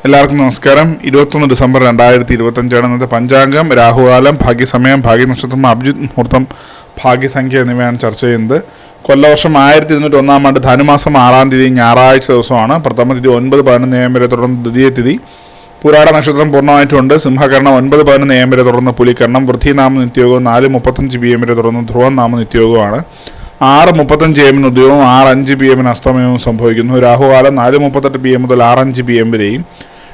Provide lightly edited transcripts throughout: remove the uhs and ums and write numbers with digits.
എല്ലാവർക്കും നമസ്കാരം. 21 ഡിസംബർ 2025 ഇന്നത്തെ പഞ്ചാംഗം, രാഹുകാലം, ഭാഗ്യസമയം, ഭാഗ്യനക്ഷത്രം, അഭിജിത് മുഹൂർത്തം, ഭാഗ്യസംഖ്യ എന്നിവയാണ് ചർച്ച ചെയ്യുന്നത്. കൊല്ലവർഷം 1201 ആണ്ട് ധനുമാസം 6 തീയതി ഞായറാഴ്ച ദിവസമാണ്. പ്രഥമ തിഥി 9-11 AM വരെ തുടർന്ന് ദ്വിതീയ തിഥി. പുരാട നക്ഷത്രം പൂർണ്ണമായിട്ടുണ്ട്. സിംഹകരണം 9-11 AM വരെ തുടർന്ന് പുലികരണം. വൃദ്ധിനാമ നിത്യയോഗവും 4:35 PM വരെ തുടർന്ന് ധ്രുവം നാമ നിത്യയോഗമാണ്. 6:35 AM ഉദയവും 6:05 PM അസ്തമയവും സംഭവിക്കുന്നു. രാഹുകാലം 4:38 PM മുതൽ 6:05 PM വരെയും,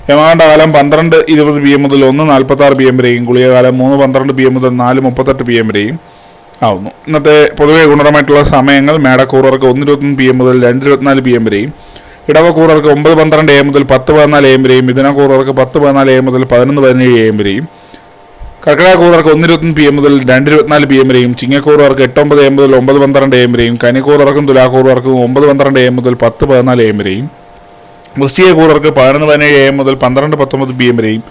യമകണ്ഠകാലം 12:20 PM മുതൽ 1:46 PM വരെയും, ഗുളികകാലം 3:12 PM മുതൽ 4:38 PM വരെയും ആവുന്നു. ഇന്നത്തെ പൊതുവെ ഗുണപരമായിട്ടുള്ള സമയങ്ങൾ: മേടക്കൂറർക്ക് 1:21 PM മുതൽ 2:24 PM വരെയും, ഇടവക്കൂറർക്ക് 9:12 AM മുതൽ 10:14 AM വരെയും, മിഥുനക്കൂറർക്ക് 10:14 AM മുതൽ 11:17 AM വരെയും, കർക്കിടകക്കൂറർക്ക് 1:21 PM മുതൽ 2:24 PM വരെയും, ചിങ്ങക്കൂറർക്ക് 8:9 AM മുതൽ 9:12 AM വരെയും, കന്നിക്കൂറർക്കും തുലാക്കൂറർക്കും 9:12 AM മുതൽ 10:14 AM വരെയും, വൃശ്ചികക്കൂറർക്ക് 11:17 AM മുതൽ 12:19 PM വരെയും,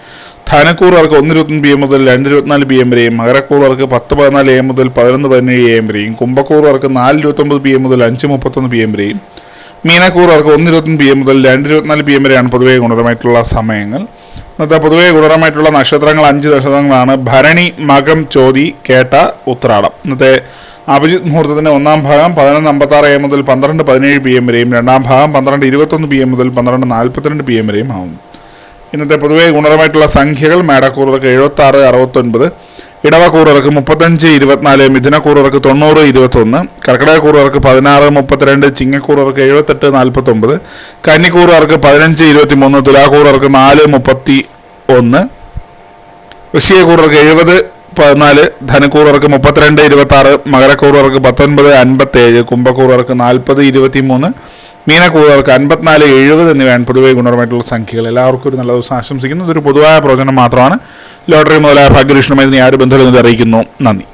ധനക്കൂറർക്ക് 1:21 PM മുതൽ 2:24 PM വരെയും, മകരക്കൂറർക്ക് 10:14 AM മുതൽ 11:17 AM വരെയും, കുംഭക്കൂറർക്ക് 4:29 PM മുതൽ 5:31 PM വരെയും, മീനക്കൂറർക്ക് 1:21 PM മുതൽ 2:24 PM വരെയാണ് പൊതുവെ ഗുണപരമായിട്ടുള്ള സമയങ്ങൾ. ഇന്നത്തെ പൊതുവെ ഗുണപരമായിട്ടുള്ള നക്ഷത്രങ്ങൾ 5 നക്ഷത്രങ്ങളാണ്: ഭരണി, മകം, ചോതി, കേട്ട, ഉത്രാടം. ഇന്നത്തെ അഭിജിത് മുഹൂർത്തത്തിൻ്റെ ഒന്നാം ഭാഗം 11:56 AM മുതൽ 12:17 PM വരെയും, രണ്ടാം ഭാഗം 12:21 PM മുതൽ 12:42 PM വരെയും ആവുന്നു. ഇന്നത്തെ പൊതുവെ ഗുണപരമായിട്ടുള്ള സംഖ്യകൾ: മേടക്കൂറർക്ക് 76-69, ഇടവക്കൂറർക്ക് 35-24, മിഥുനക്കൂറർക്ക് 90-21, കർക്കിടകക്കൂറർക്ക് 16-32, ചിങ്ങക്കൂറർക്ക് 78-49, കന്നിക്കൂറർക്ക് 15-23, തുലാക്കൂറർക്ക് 4-31, വൃശ്ചികക്കൂറർക്ക് 70-14, ധനക്കൂറർക്ക് 32-26, മകരക്കൂറർക്ക് 19-57, കുംഭക്കൂറർക്ക് 40-23, മീനക്കൂറർക്ക് 54-70 എന്നിവയാണ് പൊതുവെ ഗുണപരമായിട്ടുള്ള സംഖ്യകൾ. എല്ലാവർക്കും ഒരു നല്ല ദിവസം ആശംസിക്കുന്നു. ഇതൊരു പൊതുവായ പ്രവചനം മാത്രമാണ്. ലോട്ടറി മുതലായ ഭാഗ്യലക്ഷണമായി യാതൊരു ബന്ധവും അറിയിക്കുന്നു. നന്ദി.